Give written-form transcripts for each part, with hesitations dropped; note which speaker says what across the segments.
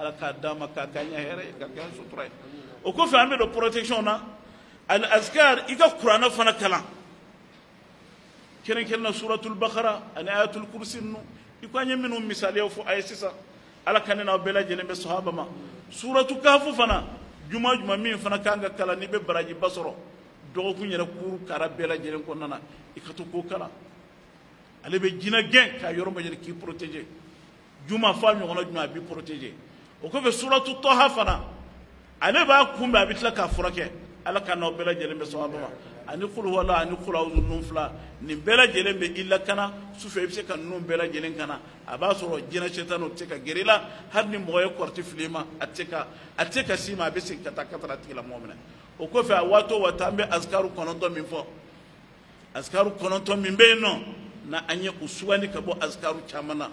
Speaker 1: ala ka dama ka kanya here ka kan sutura o ko fa ambe do protection na al azkar ika qur'ana fana kala kenen kelna suratul baqara an ayatul kursi no ikwanye minu misali fu ayisisa ala kanena bela jene be sahaba ma suratul kahf fana juma min fana kanga kala ni be baraji basoro do ku nyere kuru kara bela jene ko nana ikatu ko kala ale be jina gen ka yoro ma jene ki protéger juma fa mi ngono juma bi protéger o ko be suratul taha fana ale ba kumba bitla ka furake ala kana bela jene be sahaba ma ani qul wala ani qul a'udhu nufla ni bela jelen be illa kana sufe be se kan non bela jelen kana aba soro jina shetano teka gerila har ni moye korti filima ateka sima be se kata kata tila mu'mina o ko fa wato watambe azkaru kononto min fo azkaru kononto min be no na anye usuwani kabo azkaru chamana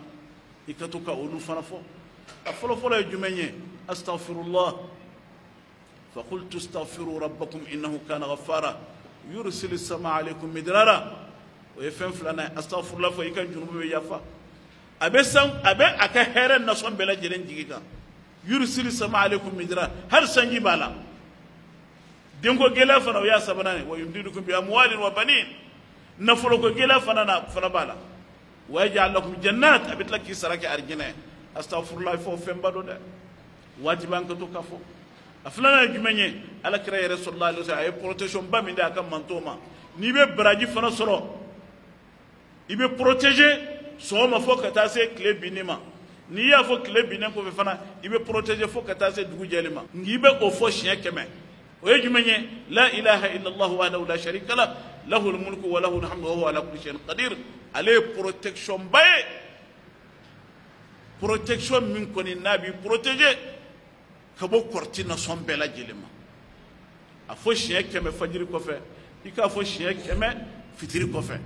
Speaker 1: ikatu ka olu fana fo afolo folo jumenye astaghfirullah fa qultu astaghfiru rabbakum innahu kana ghaffara يرسل السماء عليكم مدرارا ويفهم فلان استغفر الله فيكن جنوب يافا ابي اكهر النصم بلا جرين جيغا يرسل السماء عليكم مدرارا هل سنجي بالا دينكو جيلا فنا يا سبناني ويمددكم باموال وبنين نفلكو جيلا فنا بالا ويجعل لكم جنات ابيت لك سراك ارجنا استغفر الله فهم بدو ده واجبان كتو كفو aflana jumenye ala kira rasulullah sallallahu alaihi wasallam protection ba min da kan mantoma ni be braji fana soro ibe protéger so ma fo ka ta se clé binima ni ya fo clé binin ko fe fana ibe protéger fo ka ta se dugu jelima ngi be o fo chien keme o jumenye la ilaha illa allah wa la sharika la lahu almulku wa lahu alhamdu wa huwa ala kulli shay'in qadir ale protection bae protection min koni nabi protéger kabo korti na son bela jelema a fo chien keme fajiri ko fe ika fo chien keme fitiri ko fe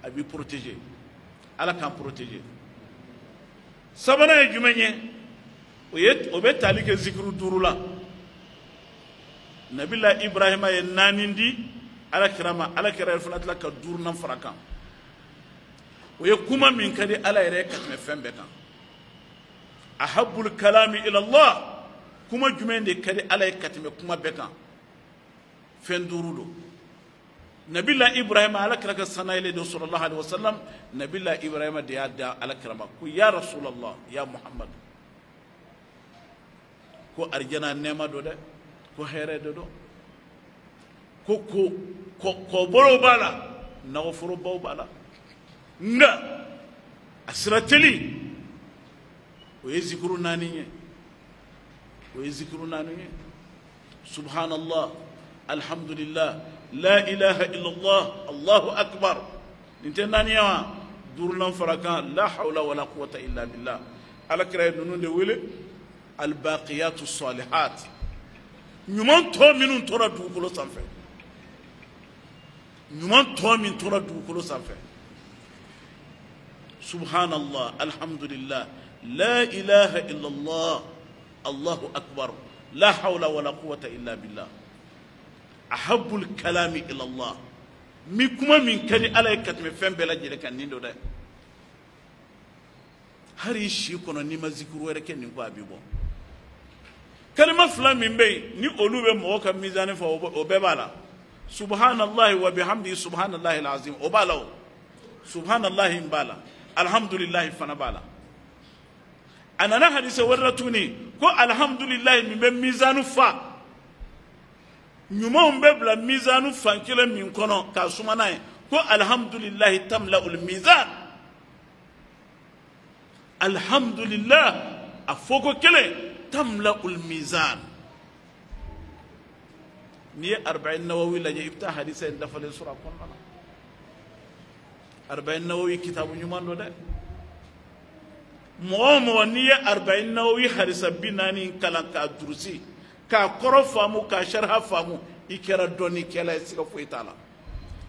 Speaker 1: abi protéger ala kan protéger sabana e jumenye o be talike zikru durula nabilla ibrahima e nanindi ala kirama funatla ka durna faraka o ye kuma min kadi ala yere katme fembe kan ahabbul kalami ila allah kuma jumende kadi ala katime kuma beka fendurudo nabilla ibrahim ala kraka sanayle do sallallahu alaihi wasallam nabilla ibrahim de yadda ala krama ku ya rasulullah ya muhammad ko arjana nema do de ko here do ko boro bala na furo baw bala nga asrateli o yezikuru naniye ويذكرنا سبحان الله الحمد لله لا إله إلا الله الله أكبر نتنانيا دورنا فرقا لا حول ولا قوة إلا بالله على كراي نون دولي الباقيات الصالحات نمان تو من ترى دوكلو سانفه نمان تو من ترى دوكلو سانفه سبحان الله الحمد لله لا إله إلا الله الله أكبر لا حول ولا قوة إلا بالله أحب الكلام إلى الله ميكما من كلي على كتم فهم بلا جلك النيندو ده هري شيء كنا نما ذكر ورك نقول أبيبو كلمة فلان من بي ني أولو بموقع ميزان فأوبالا سبحان الله وبحمده سبحان الله العظيم أوبالا سبحان الله إمبالا الحمد لله فنبالا أنا نحدث ورطوني كو الحمد لله من ميزان فا نيوم ببلا ميزان فا كلا من كونو كاسوماناي كو الحمد لله تملأ الميزان الحمد لله أفوكو كلا تملأ الميزان ني 40 نووي لا يفتح حديث دفل سورة كوننا 40 نووي كتاب نيومان دو ده مو نيه 40 نووي حديث بناني كلام كدروسي ka koro famu ka sharha famu ikera doni kela sika foitala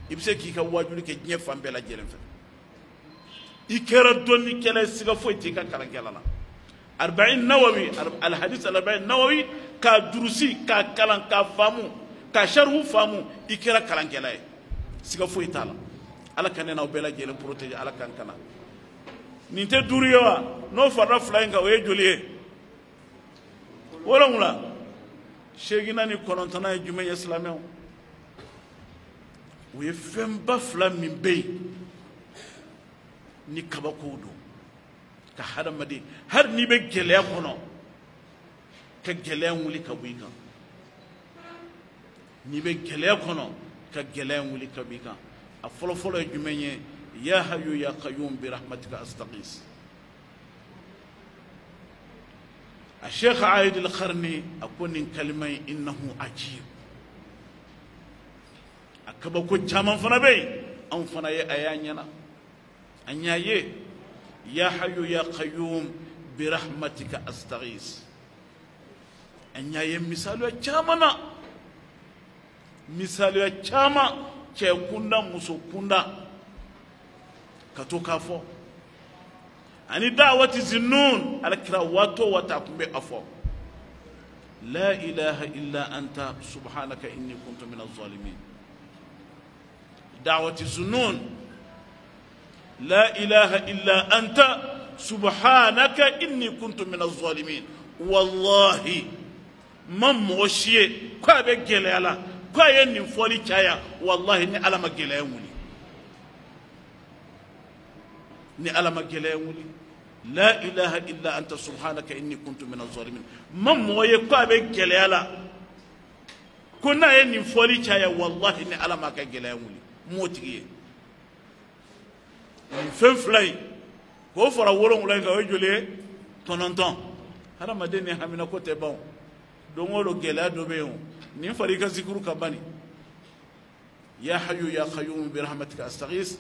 Speaker 1: ibse ki ka wajuli ke nye fambe la jelen fe ikera doni kela sika foiti ka kala kala 40 nawawi al hadith al 40 nawawi ka durusi ka kalan ka famu ka sharhu famu ikera kalan kela sika foitala ala kanena obela jelen protéger ala kankana ninte duriyo no fara flying ka we joliye wolonwula segina ni kɔnɔntɔnna ye jumɛn ye silamɛw o ye fɛnba fila min bɛ yen ni kabakow don ka hadamaden hali n'i bɛ gɛlɛya kɔnɔ ka gɛlɛya wuli ka bɔ i kan n'i bɛ gɛlɛya kɔnɔ ka gɛlɛya wuli ka bɔ i kan a fɔlɔfɔlɔ ye jumɛn ye ya hayyu ya qayyum bi rahmatika astaghis الشيخ عايد القرني أكون كلمة إنه عجيب أكبر جامع فنبي أم فناي أيانينا أنياي يا حي يا قيوم برحمتك أستغيث أنياي مثال يا جامعنا مثال يا جامع كيكوندا مسوكوندا كتوكافو ani da'wati zinnun alakira wato wata kumbe afo la ilaha illa anta subhanaka inni kuntu minaz zalimin da'wati zinnun la ilaha illa anta subhanaka inni kuntu minaz zalimin wallahi man moshiye kwa be gele ala kwa ye nin foli chaya wallahi ni alama gele wuli ni alama gele wuli لا إله إلا أنت سبحانك إني كنت من الظالمين من مويه كابي جليالا كنا يني فولي شايا والله إني على ما كجليا ولي موتي فين فلاي كو فرا ولون لا كوجولي تونتون هذا ما دني همنا كوتي باو دونغولو جليا دوبيو نين فريكا ذكرو كباني يا حي يا قيوم برحمتك أستغيث